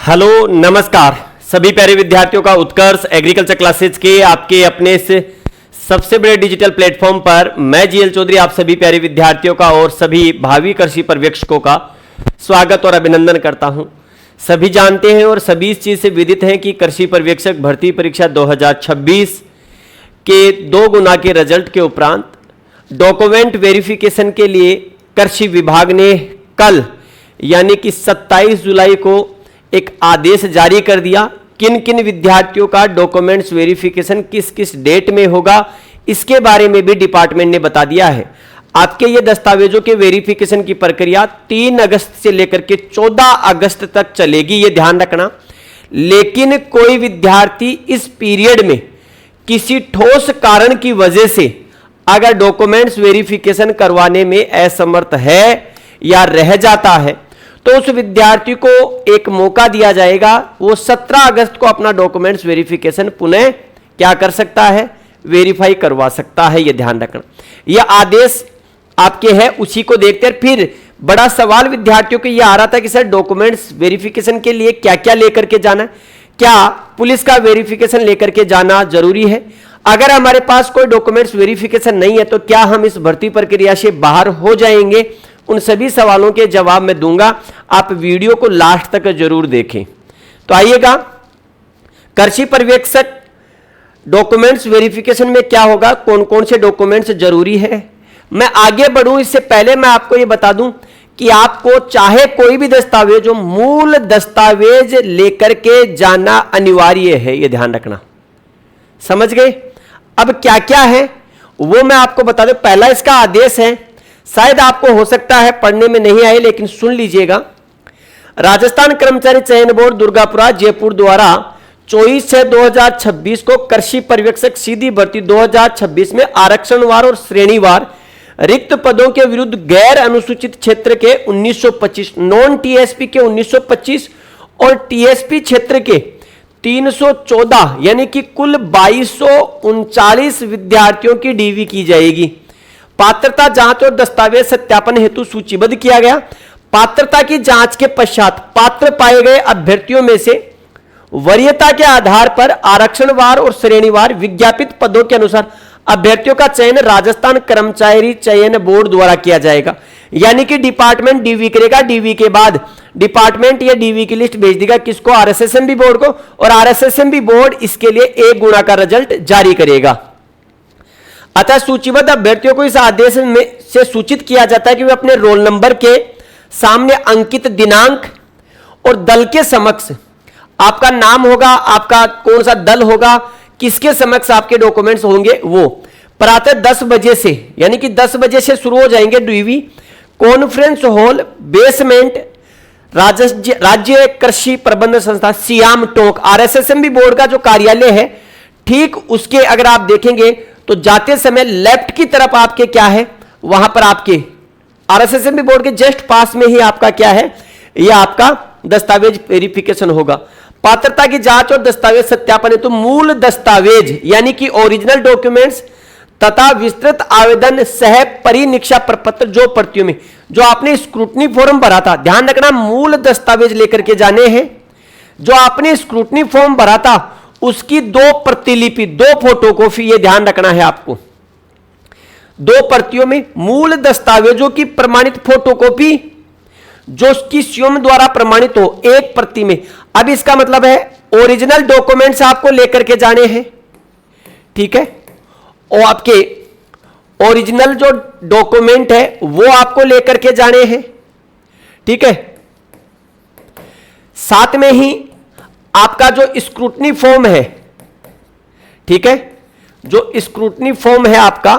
Hello नमस्कार सभी प्यारे विद्यार्थियों का उत्कर्ष एग्रीकल्चर क्लासेज के आपके अपने से सबसे बड़े डिजिटल प्लेटफॉर्म पर मैं जीएल चौधरी आप सभी प्यारे विद्यार्थियों का और सभी भावी कृषि पर्यवेक्षकों का स्वागत और अभिनंदन करता हूं। सभी जानते हैं और सभी इस चीज से विदित हैं कि कृषि पर्यवेक्षक भर्ती परीक्षा 2026 के 2 गुना के रिजल्ट के उपरांत डॉक्यूमेंट वेरिफिकेशन के लिए कृषि विभाग ने कल यानी कि 27 जुलाई को एक आदेश जारी कर दिया। किन किन विद्यार्थियों का डॉक्यूमेंट्स वेरिफिकेशन किस किस डेट में होगा इसके बारे में भी डिपार्टमेंट ने बता दिया है। आपके ये दस्तावेजों के वेरिफिकेशन की प्रक्रिया 3 अगस्त से लेकर के 14 अगस्त तक चलेगी, ये ध्यान रखना। लेकिन कोई विद्यार्थी इस पीरियड में किसी ठोस कारण की वजह से अगर डॉक्यूमेंट्स वेरिफिकेशन करवाने में असमर्थ है या रह जाता है तो उस विद्यार्थी को एक मौका दिया जाएगा, वो 17 अगस्त को अपना डॉक्यूमेंट्स वेरिफिकेशन पुनः क्या कर सकता है, वेरीफाई करवा सकता है। यह ध्यान रखना, यह आदेश आपके है, उसी को देखते हैं। फिर बड़ा सवाल विद्यार्थियों को यह आ रहा था कि सर डॉक्यूमेंट्स वेरिफिकेशन के लिए क्या क्या लेकर के जाना है, क्या पुलिस का वेरिफिकेशन लेकर के जाना जरूरी है? अगर हमारे पास कोई डॉक्यूमेंट्स वेरिफिकेशन नहीं है तो क्या हम इस भर्ती प्रक्रिया से बाहर हो जाएंगे? उन सभी सवालों के जवाब मैं दूंगा, आप वीडियो को लास्ट तक जरूर देखें। तो आइएगा, कृषि पर्यवेक्षक डॉक्यूमेंट्स वेरिफिकेशन में क्या होगा, कौन कौन से डॉक्यूमेंट्स जरूरी है। मैं आगे बढ़ूं इससे पहले मैं आपको यह बता दूं कि आपको चाहे कोई भी दस्तावेज हो, मूल दस्तावेज लेकर के जाना अनिवार्य है, यह ध्यान रखना। समझ गए? अब क्या क्या है वो मैं आपको बता दूं। पहला इसका आदेश है, शायद आपको हो सकता है पढ़ने में नहीं आए, लेकिन सुन लीजिएगा। राजस्थान कर्मचारी चयन बोर्ड दुर्गापुरा जयपुर द्वारा 24/6/2026 को कृषि पर्यवेक्षक सीधी भर्ती 2026 में आरक्षणवार और श्रेणीवार रिक्त पदों के विरुद्ध गैर अनुसूचित क्षेत्र के 1925, नॉन टीएसपी के 1925 और टीएसपी क्षेत्र के 314 यानी कि कुल 2239 विद्यार्थियों की डीवी की जाएगी। पात्रता जांच और दस्तावेज सत्यापन हेतु सूचीबद्ध किया गया। पात्रता की जांच के पश्चात पात्र पाए गए अभ्यर्थियों में से वरीयता के आधार पर आरक्षणवार और श्रेणीवार विज्ञापित पदों के अनुसार अभ्यर्थियों का चयन राजस्थान कर्मचारी चयन बोर्ड द्वारा किया जाएगा। यानी कि डिपार्टमेंट डीवी करेगा, डीवी के बाद डिपार्टमेंट या डीवी की लिस्ट भेज देगा किसको, आरएसएसएमबी बोर्ड को, और आरएसएसएमबी बोर्ड इसके लिए 1 गुना का रिजल्ट जारी करेगा। अतः सूचीबद्ध अभ्यर्थियों को इस आदेश में से सूचित किया जाता है कि वे अपने रोल नंबर के सामने अंकित दिनांक और दल के समक्ष आपका नाम होगा, आपका कौन सा दल होगा, किसके समक्ष आपके डॉक्यूमेंट्स होंगे, वो प्रातः 10 बजे से यानी कि 10 बजे से शुरू हो जाएंगे डीवी। कॉन्फ्रेंस हॉल बेसमेंट राज्य कृषि प्रबंध संस्था सियाम टोंक आरएसएसएमबी बोर्ड का जो कार्यालय है, ठीक उसके अगर आप देखेंगे तो जाते समय लेफ्ट की तरफ आपके क्या है, वहां पर आपके आरएसएसएमबी बोर्ड के जस्ट पास में ही आपका क्या है, यह आपका दस्तावेज वेरिफिकेशन होगा। पात्रता की जांच और दस्तावेज सत्यापन हेतु मूल दस्तावेज यानी कि ओरिजिनल डॉक्यूमेंट्स तथा विस्तृत आवेदन सह परिनीक्षा प्रपत्र जो प्रतियों में जो आपने स्क्रूटनी फॉर्म भरा था, ध्यान रखना मूल दस्तावेज लेकर के जाने हैं। जो आपने स्क्रूटनी फॉर्म भरा था उसकी 2 प्रतिलिपि, 2 फोटोकॉपी, ये ध्यान रखना है आपको। 2 प्रतियों में मूल दस्तावेजों की प्रमाणित फोटोकॉपी जो उसकी स्वयं द्वारा प्रमाणित हो 1 प्रति में। अब इसका मतलब है ओरिजिनल डॉक्यूमेंट्स आपको लेकर के जाने हैं, ठीक है, और आपके ओरिजिनल जो डॉक्यूमेंट है वो आपको लेकर के जाने हैं, ठीक है। साथ में ही आपका जो स्क्रूटनी फॉर्म है, ठीक है, जो स्क्रूटनी फॉर्म है आपका,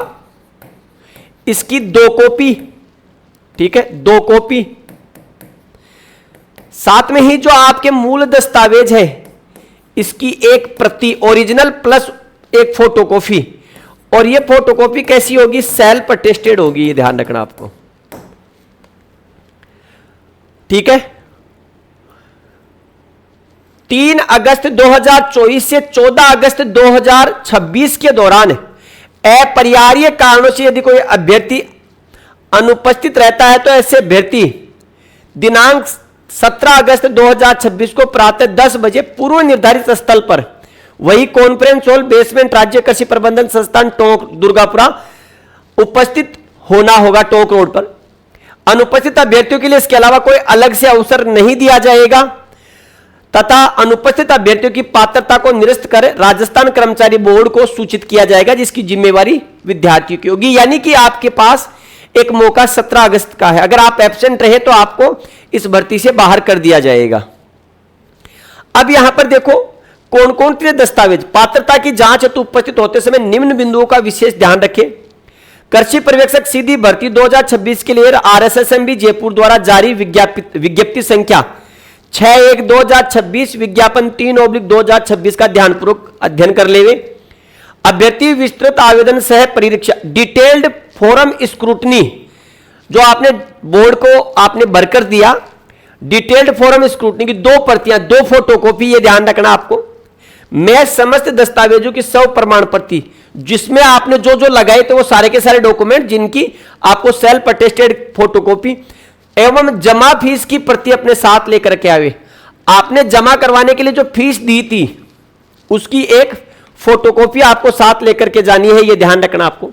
इसकी 2 कॉपी, ठीक है, 2 कॉपी। साथ में ही जो आपके मूल दस्तावेज है इसकी 1 प्रति ओरिजिनल प्लस 1 फोटोकॉपी, और ये फोटोकॉपी कैसी होगी, सेल्फ अटेस्टेड होगी, ये ध्यान रखना आपको, ठीक है। 3 अगस्त 2024 से 14 अगस्त 2026 के दौरान अपरिहार्य कारणों से यदि कोई अभ्यर्थी अनुपस्थित रहता है तो ऐसे अभ्यर्थी दिनांक 17 अगस्त 2026 को प्रातः 10 बजे पूर्व निर्धारित स्थल पर वही कॉन्फ्रेंस हॉल बेसमेंट राज्य कृषि प्रबंधन संस्थान टोंक दुर्गापुरा उपस्थित होना होगा, टोंक रोड पर। अनुपस्थित अभ्यर्थियों के लिए इसके अलावा कोई अलग से अवसर नहीं दिया जाएगा तथा अनुपस्थित अभ्यर्थियों की पात्रता को निरस्त कर राजस्थान कर्मचारी बोर्ड को सूचित किया जाएगा, जिसकी जिम्मेवारी विद्यार्थियों की होगी। यानी कि आपके पास एक मौका 17 अगस्त का है, अगर आप एब्सेंट रहे तो आपको इस भर्ती से बाहर कर दिया जाएगा। अब यहां पर देखो कौन कौन से दस्तावेज पात्रता की जांच हेतु उपस्थित होते समय निम्न बिंदुओं का विशेष ध्यान रखें। कृषि पर्यवेक्षक सीधी भर्ती 2026 के लिए आरएसएसएमबी जयपुर द्वारा जारी विज्ञप्ति संख्या 6/1/2026 विज्ञापन 3/2026 का ध्यानपूर्वक अध्ययन कर लेवे। अभ्यर्थी विस्तृत आवेदन सह परीक्षा डिटेल्ड फॉरम स्क्रूटनी जो आपने बोर्ड को आपने भरकर दिया, डिटेल्ड फॉरम स्क्रूटनी की 2 प्रतियां 2 फोटोकॉपी, ये ध्यान रखना आपको। मैं समस्त दस्तावेजों की 100 प्रमाण प्रति जिसमें आपने जो जो लगाए थे वो सारे के सारे डॉक्यूमेंट जिनकी आपको सेल्फ अटेस्टेड फोटोकॉपी एवं जमा फीस की प्रति अपने साथ लेकर के आवे। आपने जमा करवाने के लिए जो फीस दी थी उसकी एक फोटोकॉपी आपको साथ लेकर के जानी है, यह ध्यान रखना आपको।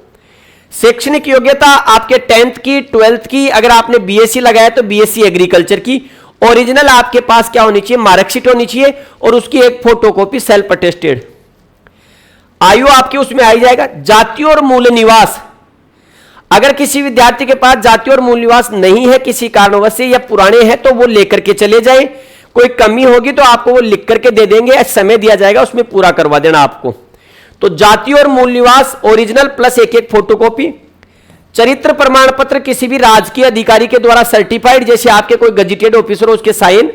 शैक्षणिक योग्यता आपके 10th की 12th की, अगर आपने बीएससी लगाया तो बीएससी एग्रीकल्चर की ओरिजिनल आपके पास क्या होनी चाहिए, मार्कशीट होनी चाहिए और उसकी एक फोटोकॉपी सेल्फ अटेस्टेड। आयु आपकी उसमें आई जाएगा। जाति और मूल निवास, अगर किसी विद्यार्थी के पास जाति और मूल निवास नहीं है किसी कारणवश से या पुराने हैं तो वो लेकर के चले जाए, कोई कमी होगी तो आपको वो लिख करके दे देंगे, समय दिया जाएगा उसमें पूरा करवा देना आपको। तो जाति और मूल निवास ओरिजिनल प्लस एक फोटोकॉपी। चरित्र प्रमाण पत्र किसी भी राजकीय अधिकारी के द्वारा सर्टिफाइड, जैसे आपके कोई गजेटेड ऑफिसर हो उसके साइन।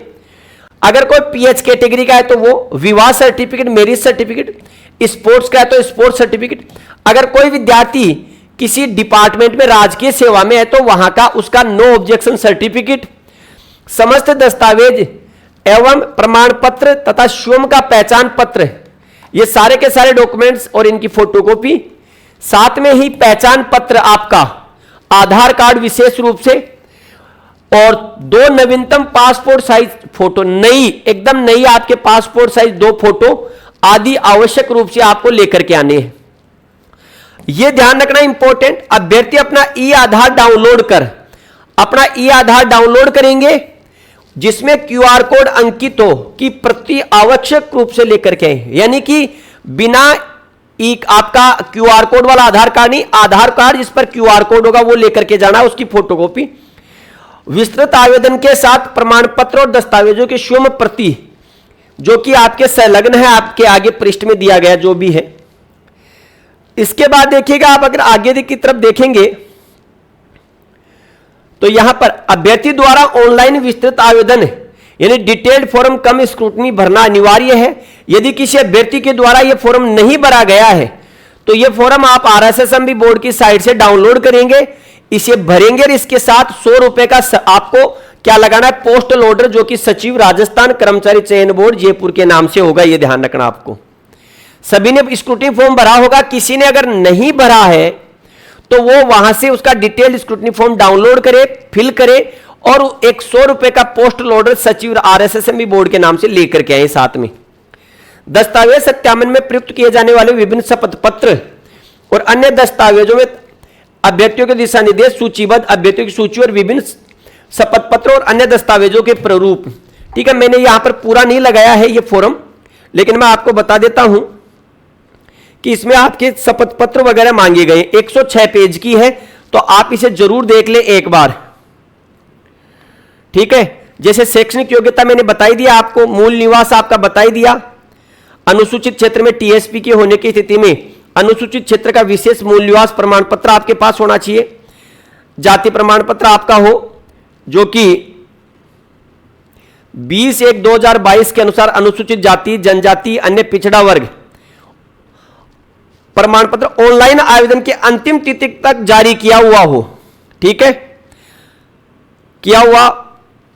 अगर कोई पीएच कैटेगरी का है तो वो विवाह सर्टिफिकेट, मैरिज सर्टिफिकेट। स्पोर्ट्स का है तो स्पोर्ट्स सर्टिफिकेट। अगर कोई विद्यार्थी किसी डिपार्टमेंट में राजकीय सेवा में है तो वहां का उसका नो ऑब्जेक्शन सर्टिफिकेट। समस्त दस्तावेज एवं प्रमाण पत्र तथा स्वयं का पहचान पत्र, ये सारे के सारे डॉक्यूमेंट्स और इनकी फोटोकॉपी। साथ में ही पहचान पत्र आपका, आधार कार्ड विशेष रूप से, और 2 नवीनतम पासपोर्ट साइज फोटो, नई एकदम नई आपके पासपोर्ट साइज 2 फोटो आदि आवश्यक रूप से आपको लेकर के आने हैं। यह ध्यान रखना इंपॉर्टेंट। अभ्यर्थी अपना ई आधार डाउनलोड करेंगे जिसमें क्यूआर कोड अंकित हो की प्रति आवश्यक रूप से लेकर के आए। यानी कि बिना आपका क्यूआर कोड वाला आधार कार्ड नहीं, आधार कार्ड जिस पर क्यूआर कोड होगा वो लेकर के जाना, उसकी फोटोकॉपी। विस्तृत आवेदन के साथ प्रमाण पत्र और दस्तावेजों की स्वयं प्रति जो कि आपके संलग्न है, आपके आगे पृष्ठ में दिया गया जो भी है। इसके बाद देखिएगा आप अगर आगे की तरफ देखेंगे तो यहां पर अभ्यर्थी द्वारा ऑनलाइन विस्तृत आवेदन यानी डिटेल्ड फॉर्म कम स्क्रूटनी भरना अनिवार्य है। यदि किसी अभ्यर्थी के द्वारा यह फॉर्म नहीं भरा गया है तो यह फॉर्म आप आरएसएसएमबी बोर्ड की साइट से डाउनलोड करेंगे, इसे भरेंगे और इसके साथ 100 रुपए का आपको क्या लगाना है, पोस्टल ऑर्डर, जो कि सचिव राजस्थान कर्मचारी चयन बोर्ड जयपुर के नाम से होगा। यह ध्यान रखना आपको। सभी ने स्क्रूटनी फॉर्म भरा होगा, किसी ने अगर नहीं भरा है तो वो वहां से उसका डिटेल्ड स्क्रूटनी फॉर्म डाउनलोड करे, फिल करे और 100 रुपए का पोस्टल ऑर्डर सचिव आरएसएसएमबी बोर्ड के नाम से लेकर के आए। साथ में दस्तावेज सत्यापन में प्रयुक्त किए जाने वाले विभिन्न शपथ पत्र और अन्य दस्तावेजों में अभ्यर्थियों के दिशा निर्देश, सूचीबद्ध अभ्यर्थियों की सूची और विभिन्न शपथ पत्र और अन्य दस्तावेजों के प्रारूप। ठीक है, मैंने यहां पर पूरा नहीं लगाया है ये फॉर्म, लेकिन मैं आपको बता देता हूं कि इसमें आपके शपथ पत्र वगैरह मांगे गए। 106 पेज की है तो आप इसे जरूर देख ले एक बार। ठीक है, जैसे शैक्षणिक योग्यता मैंने बताई दिया आपको, मूल निवास आपका बताई दिया, अनुसूचित क्षेत्र में टीएसपी के होने की स्थिति में अनुसूचित क्षेत्र का विशेष मूल निवास प्रमाण पत्र आपके पास होना चाहिए। जाति प्रमाण पत्र आपका हो जो कि 20/1/2022 के अनुसार अनुसूचित जाति, जनजाति, अन्य पिछड़ा वर्ग प्रमाण पत्र ऑनलाइन आवेदन के अंतिम तिथि तक जारी किया हुआ हो। ठीक है, किया हुआ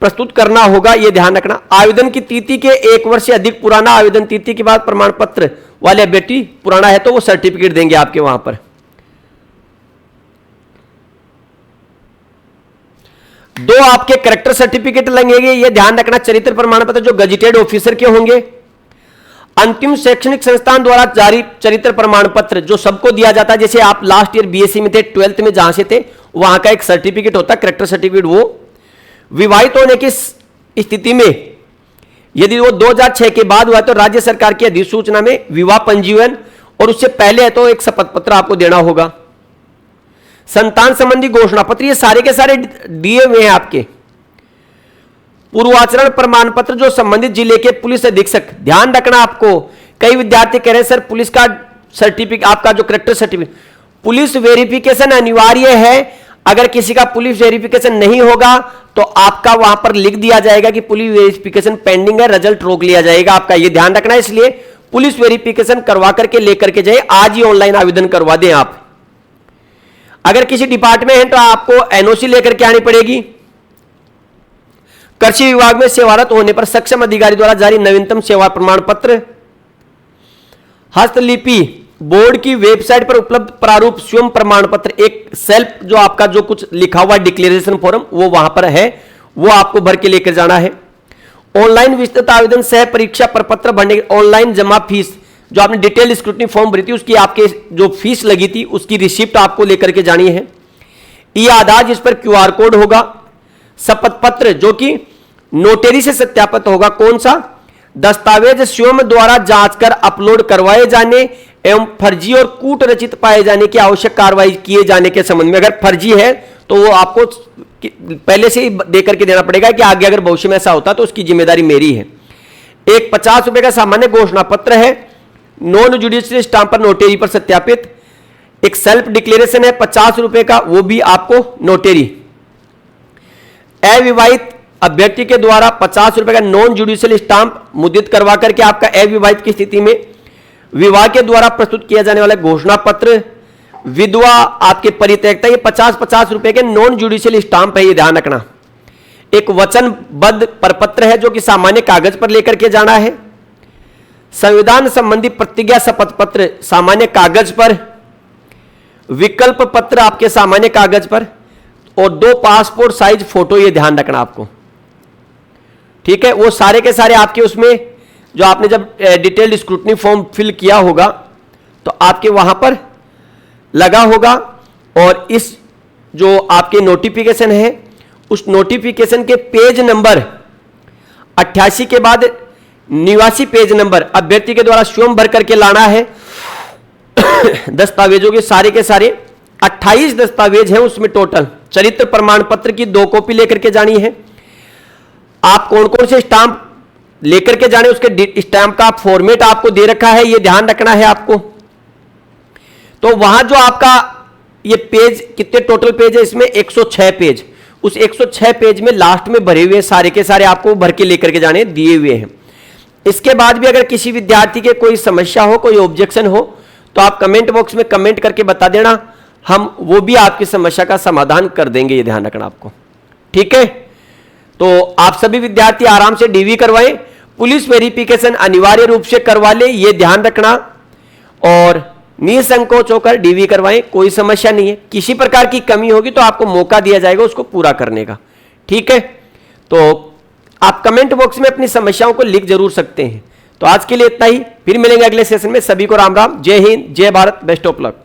प्रस्तुत करना होगा, यह ध्यान रखना। आवेदन की तिथि के 1 वर्ष से अधिक पुराना आवेदन तिथि के बाद प्रमाण पत्र वाले अभ्यर्थी पुराना है तो वो सर्टिफिकेट देंगे आपके वहां पर। 2 आपके करेक्टर सर्टिफिकेट लगेंगे, ये ध्यान रखना। चरित्र प्रमाण पत्र जो गजेटेड ऑफिसर के होंगे। अंतिम शैक्षणिक संस्थान द्वारा जारी चरित्र प्रमाण पत्र जो सबको दिया जाता है, जैसे आप लास्ट ईयर बीएससी में थे, 12th में जहां से थे, वहां का एक सर्टिफिकेट होता है करेक्टर सर्टिफिकेट। वो विवाहित होने की स्थिति में यदि वो 2006 के बाद हुआ तो राज्य सरकार की अधिसूचना में विवाह पंजीयन, और उससे पहले है तो एक शपथ पत्र आपको देना होगा। संतान संबंधी घोषणा पत्र, ये सारे के सारे दिए हुए हैं आपके। पूर्वाचरण प्रमाण पत्र जो संबंधित जिले के पुलिस अधीक्षक, ध्यान रखना आपको, कई विद्यार्थी कह रहे हैं सर पुलिस का सर्टिफिकेट, आपका जो करेक्टर सर्टिफिकेट, पुलिस वेरिफिकेशन अनिवार्य है। अगर किसी का पुलिस वेरिफिकेशन नहीं होगा तो आपका वहां पर लिख दिया जाएगा कि पुलिस वेरिफिकेशन पेंडिंग है, रिजल्ट रोक लिया जाएगा आपका, ये ध्यान रखना है। इसलिए पुलिस वेरिफिकेशन करवा करके लेकर के जाए, आज ही ऑनलाइन आवेदन करवा दें आप। अगर किसी डिपार्टमेंट है तो आपको एनओसी लेकर के आनी पड़ेगी। कृषि विभाग में सेवारत होने पर सक्षम अधिकारी द्वारा जारी नवीनतम सेवा प्रमाण पत्र। हस्तलिपि बोर्ड की वेबसाइट पर उपलब्ध प्रारूप स्वयं प्रमाण पत्र, एक सेल्फ जो आपका जो कुछ लिखा हुआ डिक्लेरेशन फॉर्म वो वहां पर है, वो आपको भर के लेकर जाना है। ऑनलाइन विस्तृत आवेदन सह परीक्षा प्रपत्र भरने, ऑनलाइन जमा फीस जो आपने डिटेल स्क्रूटनी फॉर्म भरी थी उसकी आपके जो फीस लगी थी उसकी रिसिप्ट आपको लेकर के जानी है। ई आधार जिस पर QR कोड होगा। शपथ पत्र जो कि नोटरी से सत्यापित होगा। कौन सा? दस्तावेज स्वयं द्वारा जांच कर अपलोड करवाए जाने एवं फर्जी और कूट रचित पाए जाने की आवश्यक कार्रवाई किए जाने के संबंध में। अगर फर्जी है तो वो आपको पहले से ही दे करके देना पड़ेगा कि आगे अगर भविष्य में ऐसा होता तो उसकी जिम्मेदारी मेरी है। एक 50 रुपए का सामान्य घोषणा पत्र है, नॉन जुडिशियल स्टाम्प पर नोटरी पर सत्यापित। एक सेल्फ डिक्लेरेशन है 50 रुपए का, वो भी आपको नोटरी। अविवाहित अभ्यर्थी के द्वारा 50 रुपए का नॉन जुडिशियल स्टाम्प मुद्रित करवा करके आपका अविवाहित की स्थिति में विवाह के द्वारा प्रस्तुत किया जाने वाला घोषणा पत्र। विधवा आपके परित्यक्ता, ये 50-50 रुपए के नॉन जुडिशियल स्टाम्प है, ये ध्यान रखना। एक वचनबद्ध प्रपत्र है जो कि सामान्य कागज पर लेकर के जाना है। संविधान संबंधी प्रतिज्ञा शपथ पत्र सामान्य कागज पर, विकल्प पत्र आपके सामान्य कागज पर, और 2 पासपोर्ट साइज फोटो, ये ध्यान रखना आपको, ठीक है। वो सारे के सारे आपके उसमें जो आपने जब डिटेल्ड स्क्रूटनी फॉर्म फिल किया होगा तो आपके वहां पर लगा होगा। और इस जो आपके नोटिफिकेशन है उस नोटिफिकेशन के पेज नंबर 88 के बाद निवासी पेज नंबर अभ्यर्थी के द्वारा स्वयं भर करके लाना है। दस्तावेजों के सारे 28 दस्तावेज हैं उसमें टोटल। चरित्र प्रमाण पत्र की 2 कॉपी लेकर के जानी है। आप कौन कौन से स्टाम्प लेकर के जाने, उसके स्टाम्प का फॉर्मेट आपको दे रखा है, ये ध्यान रखना है आपको। तो वहां जो आपका ये पेज, कितने टोटल पेज है इसमें? 106 पेज। उस 106 पेज में लास्ट में भरे हुए सारे के सारे आपको भर के लेकर के जाने दिए हुए हैं। इसके बाद भी अगर किसी विद्यार्थी के कोई समस्या हो, कोई ऑब्जेक्शन हो, तो आप कमेंट बॉक्स में कमेंट करके बता देना, हम वो भी आपकी समस्या का समाधान कर देंगे, ये ध्यान रखना आपको, ठीक है। तो आप सभी विद्यार्थी आराम से डीवी करवाएं, पुलिस वेरिफिकेशन अनिवार्य रूप से करवा ले, ये ध्यान रखना, और निसंकोच होकर डीवी करवाएं, कोई समस्या नहीं है। किसी प्रकार की कमी होगी तो आपको मौका दिया जाएगा उसको पूरा करने का, ठीक है। तो आप कमेंट बॉक्स में अपनी समस्याओं को लिख जरूर सकते हैं। तो आज के लिए इतना ही, फिर मिलेंगे अगले सेशन में। सभी को राम राम, जय हिंद, जय भारत, बेस्ट ऑफ लक।